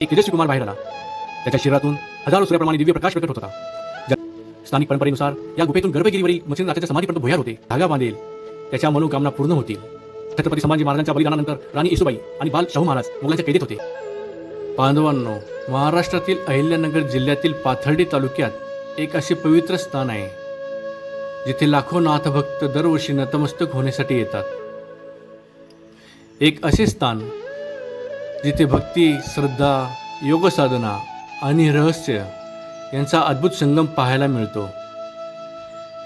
एक तेजस्वी कुमार बाहेर आला. त्याच्या शरीरातून हजारो सूर्याप्रमाणे दिव्य प्रकाश प्रकट होत होता. स्थानिक परंपरेनुसार या गुफेतून गर्भगिरीवरील मच्छिंद्रनाथाच्या समाधीपर्यंत भुयार होते. धागा बांधेल त्याच्या मनोकामना पूर्ण होतील. छत्रपती संभाजी महाराजांच्या बलिदानानंतर राणी येसुबाई आणि बाल शाहू महाराज मुघलांच्या कैदेत होते. बांधवांनो, महाराष्ट्रातील अहिल्यानगर जिल्ह्यातील पाथर्डी तालुक्यात एक असे पवित्र स्थान आहे जिथे लाखो नाथभक्त दरवर्षी नतमस्तक होण्यासाठी येतात. एक असे स्थान जिथे भक्ती, श्रद्धा, योगसाधना आणि रहस्य यांचा अद्भुत संगम पाहायला मिळतो.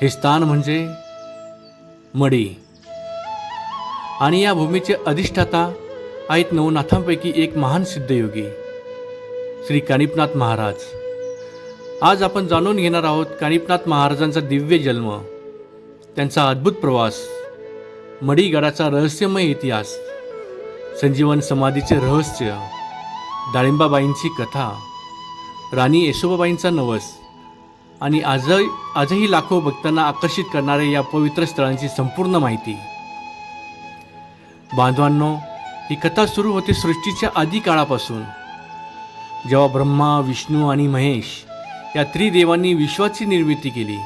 हे स्थान म्हणजे मढी. आणि या भूमीचे अधिष्ठाता आहेत नवनाथांपैकी एक महान सिद्धयोगी श्री कानिफनाथ महाराज. आज आपण जाणून घेणार आहोत कानिफनाथ महाराजांचा दिव्य जन्म, त्यांचा अद्भुत प्रवास, मढीगडाचा रहस्यमय इतिहास, संजीवन समाधीचे रहस्य, डाळिंबाबाईंची कथा, राणी येसोबाबाईंचा नवस आणि आजही लाखो भक्तांना आकर्षित करणाऱ्या या पवित्र स्थळांची संपूर्ण माहिती. बांधवांनो, ही कथा सुरू होते सृष्टीच्या आदी काळापासून, जेव्हा ब्रह्मा, विष्णू आणि महेश या त्रिदेवांनी विश्वाची निर्मिती केली.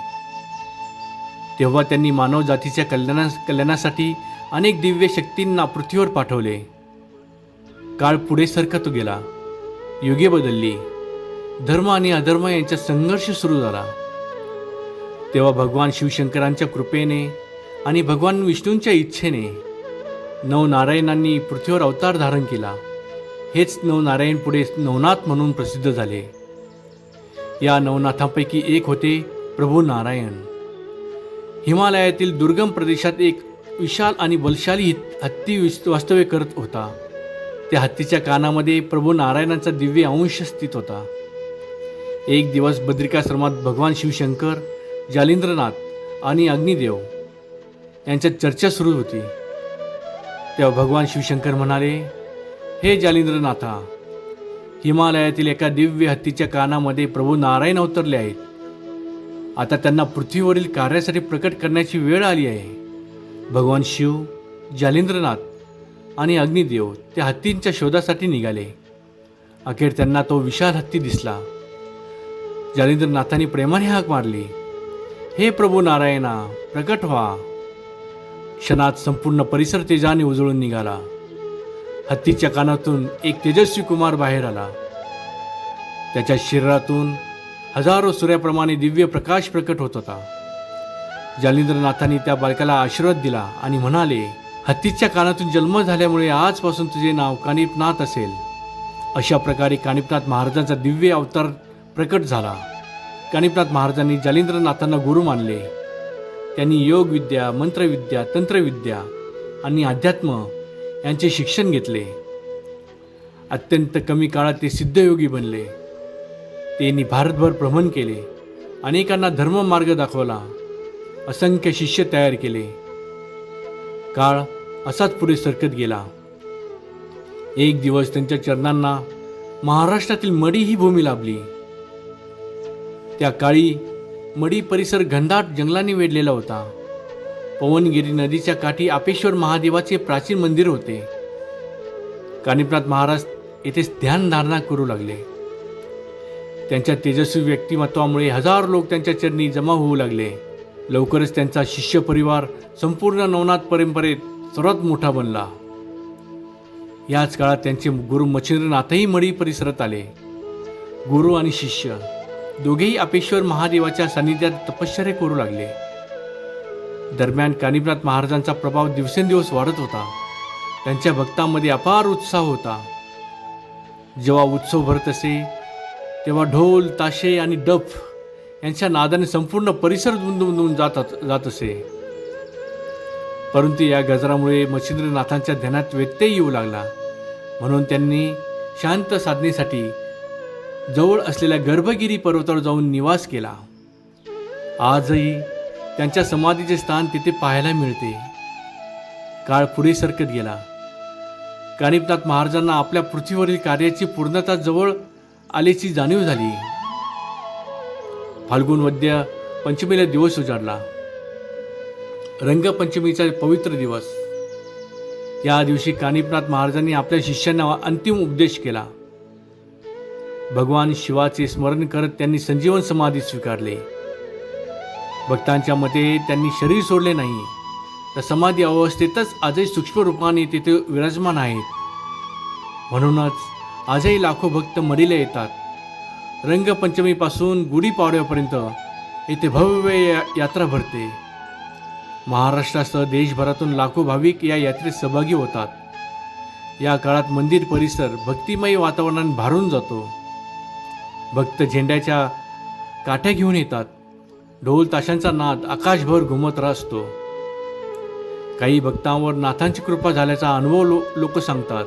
तेव्हा त्यांनी मानव जातीच्या कल्याणासाठी अनेक दिव्य शक्तींना पृथ्वीवर पाठवले. काळ पुढे सरकत गेला, युगे बदलली, धर्म आणि अधर्म यांचा संघर्ष सुरू झाला. तेव्हा भगवान शिवशंकरांच्या कृपेने आणि भगवान विष्णूंच्या इच्छेने नवनारायणांनी पृथ्वीवर अवतार धारण केला. हेच नवनारायण पुढे नवनाथ म्हणून प्रसिद्ध झाले. या नवनाथांपैकी एक होते प्रभू नारायण. हिमालयातील दुर्गम प्रदेशात एक विशाल आणि बलशाली हत्ती वास्तव्य करत होता. त्या हत्तीच्या कानामध्ये प्रभू नारायणांचा दिव्य अंश स्थित होता. एक दिवस बद्रिकाश्रमात भगवान शिवशंकर, जालिंद्रनाथ आणि अग्निदेव यांच्यात चर्चा सुरू होती. तेव्हा भगवान शिवशंकर म्हणाले, हे जालिंद्रनाथा, हिमालयातील एका दिव्य हत्तीच्या कानामध्ये प्रभू नारायण अवतरले आहेत. आता त्यांना पृथ्वीवरील कार्यासाठी प्रकट करण्याची वेळ आली आहे. भगवान शिव, जालिंद्रनाथ आणि अग्निदेव त्या हत्तींच्या शोधासाठी निघाले. अखेर त्यांना तो विशाल हत्ती दिसला. जालिंद्रनाथांनी प्रेमाने हाक मारली, हे प्रभू नारायणा, प्रकट व्हा. क्षणात संपूर्ण परिसर तेजाने उजळून निघाला. हत्तीच्या कानातून एक तेजस्वी कुमार बाहेर आला. त्याच्या शरीरातून हजारो सूर्याप्रमाणे दिव्य प्रकाश प्रकट होत होता. जालिंद्रनाथांनी त्या बालकाला आशीर्वाद दिला आणि म्हणाले, हत्तीच्या कानातून जन्म झाल्यामुळे आजपासून तुझे नाव कानिफनाथ असेल. अशा प्रकारे कानिफनाथ महाराजांचा दिव्य अवतार प्रकट झाला. कानिफनाथ महाराजांनी जालिंद्रनाथांना गुरु मानले. त्यांनी योगविद्या, मंत्रविद्या, तंत्रविद्या आणि अध्यात्म यांचे शिक्षण घेतले. अत्यंत कमी काळात ते सिद्धयोगी बनले. त्यांनी भारतभर भ्रमण केले, अनेकांना धर्ममार्ग दाखवला, असंख्य शिष्य तयार केले. काळ असाच पुढे सरकत गेला. एक दिवस त्यांच्या चरणांना महाराष्ट्रातील मढी ही भूमी लाभली. त्या काळी मढी परिसर घनदाट जंगलाने वेढलेला होता. पवनगिरी नदीच्या काठी आपेश्वर महादेवाचे प्राचीन मंदिर होते. कानिफनाथ महाराज येथे ध्यानधारणा करू लागले. त्यांच्या तेजस्वी व्यक्तिमत्वामुळे हजारो लोक त्यांच्या चरणी जमा होऊ लागले. लवकरच त्यांचा शिष्य परिवार संपूर्ण नवनाथ परंपरेत सर्वात मोठा बनला. याच काळात त्यांचे गुरु मच्छिंद्रनाथही मढी परिसरात आले. गुरु आणि शिष्य दोघेही आपेश्वर महादेवाच्या सानिध्यात तपश्चर्या करू लागले. दरम्यान कानिफनाथ महाराजांचा प्रभाव दिवसेंदिवस वाढत होता. त्यांच्या भक्तांमध्ये अपार उत्साह होता. जेव्हा उत्सव भरत असे तेव्हा ढोल, ताशे आणि डफ यांच्या नादाने संपूर्ण परिसर दुमदुमून जात असे. परंतु या गजरामुळे मच्छिंद्रनाथांच्या ध्यानात व्यत्यय येऊ लागला. म्हणून त्यांनी शांत साधनेसाठी जवळ असलेल्या गर्भगिरी पर्वतावर जाऊन निवास केला. आजही त्यांच्या समाधीचे स्थान तिथे पाहायला मिळते. काळ पुढे सरकत गेला. कानिफनाथ महाराजांना आपल्या पृथ्वीवरील कार्याची पूर्णता जवळ आल्याची जाणीव झाली. फाल्गुन वद्य पंचमीला दिवस उजाडला. रंगपंचमीचा पवित्र दिवस. या दिवशी कानिफनाथ महाराजांनी आपल्या शिष्यांना अंतिम उपदेश केला. भगवान शिवाचे स्मरण करत त्यांनी संजीवन समाधी स्वीकारले. भक्तांच्या मते त्यांनी शरीर सोडले नाही, तर समाधी अवस्थेतच आजही सूक्ष्म रूपाने तिथे विराजमान आहेत. म्हणूनच आजही लाखो भक्त मडीला येतात. रंगपंचमीपासून गुढीपाडव्यापर्यंत येथे भव्य यात्रा भरते. महाराष्ट्रासह देशभरातून लाखो भाविक या यात्रेत सहभागी होतात. या काळात मंदिर परिसर भक्तिमय वातावरणाने भारून जातो. भक्त झेंड्याच्या काठ्या घेऊन येतात. ढोल ताशांचा नाद आकाशभर घुमत असतो. काही भक्तांवर नाथांची कृपा झाल्याचा अनुभव लोक सांगतात.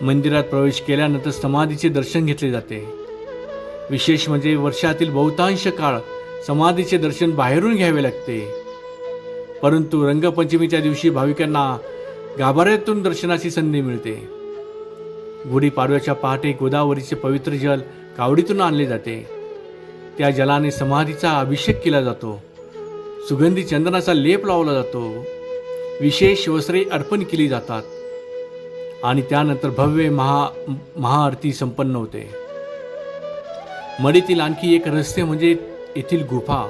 मंदिरात प्रवेश केल्यानंतर समाधीचे दर्शन घेतले जाते. विशेष म्हणजे वर्षातील बहुतांश काळ समाधीचे दर्शन बाहेरून घ्यावे लागते. परंतु रंगपंचमीच्या दिवशी भाविकांना गाभाऱ्यातून दर्शनाची संधी मिळते. गुढीपाडव्याच्या पहाटे गोदावरीचे पवित्र जल कावडीतून आणले जाते. त्या जलाने समाधीचा अभिषेक केला जातो. सुगंधी चंदनाचा लेप लावला जातो. विशेष वस्त्रे अर्पण केली जातात आणि त्यानंतर भव्य महाआरती संपन्न होते. मडीतील आणखी एक रहस्य म्हणजे येथील गुफा.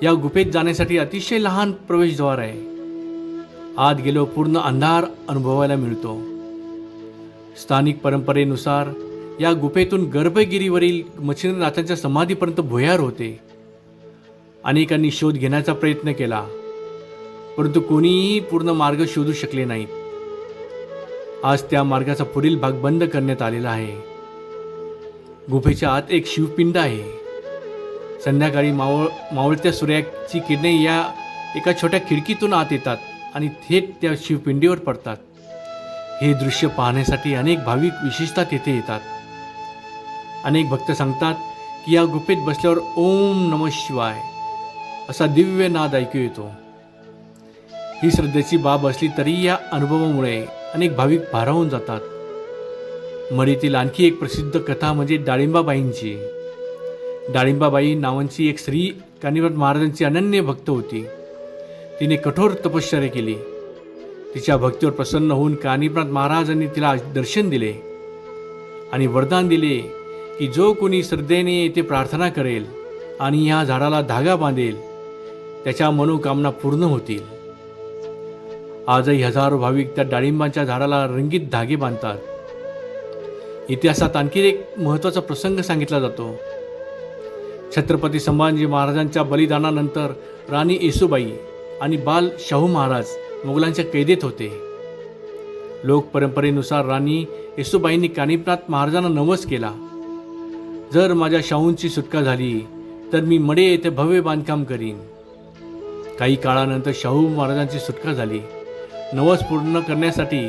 या गुफेत जाण्यासाठी अतिशय लहान प्रवेशद्वार आहे. आत गेलो पूर्ण अंधार अनुभवायला मिळतो. स्थानिक परंपरेनुसार या गुफेतून गर्भगिरीवरील मच्छिंद्रनाथांच्या समाधीपर्यंत भुयार होते. अनेकांनी शोध घेण्याचा प्रयत्न केला, परंतु कोणीही पूर्ण मार्ग शोधू शकले नाहीत. आज त्या मार्गाचा पुढील भाग बंद करण्यात आलेला आहे. गुफेच्या आत एक शिवपिंड आहे. संध्याकाळी मावळत्या सूर्याची किरणे या एका छोट्या खिडकीतून आत येतात आणि थेट त्या शिवपिंडीवर पडतात. हे दृश्य पाहण्यासाठी अनेक भाविक विशेषतः तेथे येतात. अनेक भक्त सांगतात की या गुफेत बसल्यावर ओम नमः शिवाय असा दिव्य नाद ऐकू येतो. ही श्रद्धेची बाब असली तरी या अनुभवामुळे अनेक भाविक भारावून जातात. मडीतील आणखी एक प्रसिद्ध कथा म्हणजे डाळिंबाबाईंची. डाळिंबाबाई नावांची एक स्त्री कानिफनाथ महाराजांची अनन्य भक्त होती. तिने कठोर तपश्चर्या केली. तिच्या भक्तीवर प्रसन्न होऊन कानिफनाथ महाराजांनी तिला दर्शन दिले आणि वरदान दिले की जो कोणी श्रद्धेने येथे प्रार्थना करेल आणि ह्या झाडाला धागा बांधेल त्याच्या मनोकामना पूर्ण होतील. आजही हजारो भाविक त्या डाळिंबाच्या झाडाला रंगीत धागे बांधतात. इतिहासात आणखी एक महत्त्वाचा प्रसंग सांगितला जातो. छत्रपती संभाजी महाराजांच्या बलिदानानंतर राणी येसूबाई आणि बाल शाहू महाराज मोगलांच्या कैदेत होते. लोकपरंपरेनुसार राणी येसूबाईंनी कानिफनाथ महाराजांना नवस केला, जर माझ्या शाहूंची सुटका झाली तर मी मडे येथे भव्य बांधकाम करीन. काही काळानंतर शाहू महाराजांची सुटका झाली. नवस पूर्ण करण्यासाठी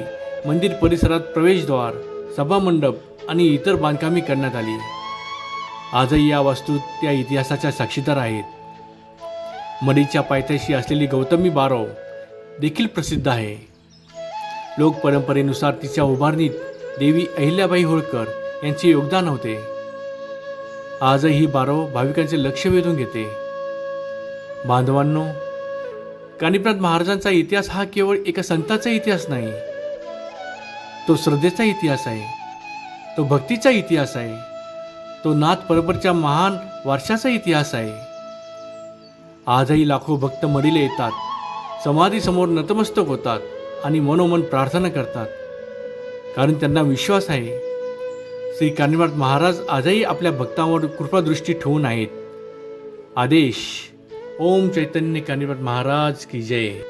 मंदिर परिसरात प्रवेशद्वार, सभामंडप आणि इतर बांधकामे करण्यात आली. आजही या वास्तू त्या इतिहासाच्या साक्षीदार आहेत. मडीच्या पायथ्याशी असलेली गौतमी बारव देखील प्रसिद्ध आहे. लोकपरंपरेनुसार तिच्या उभारणीत देवी अहिल्याबाई होळकर यांचे योगदान होते. आजही ही बारव भाविकांचे लक्ष वेधून घेते. बांधवांनो, कानिफनाथ महाराजांचा इतिहास हा केवळ एका संताचा इतिहास नाही, तो श्रद्धेचा इतिहास आहे, तो भक्तीचा इतिहास आहे, तो नाथ परंपरेच्या महान वारशाचा इतिहास आहे. आजही लाखो भक्त मडीला येतात, समाधीसमोर नतमस्तक होतात आणि मनोमन प्रार्थना करतात, कारण त्यांना विश्वास आहे श्री कानिफनाथ महाराज आजही आपल्या भक्तांवर कृपादृष्टी ठेवून आहेत. आदेश. ओम चैतन्य कानिफनाथ महाराज की जय.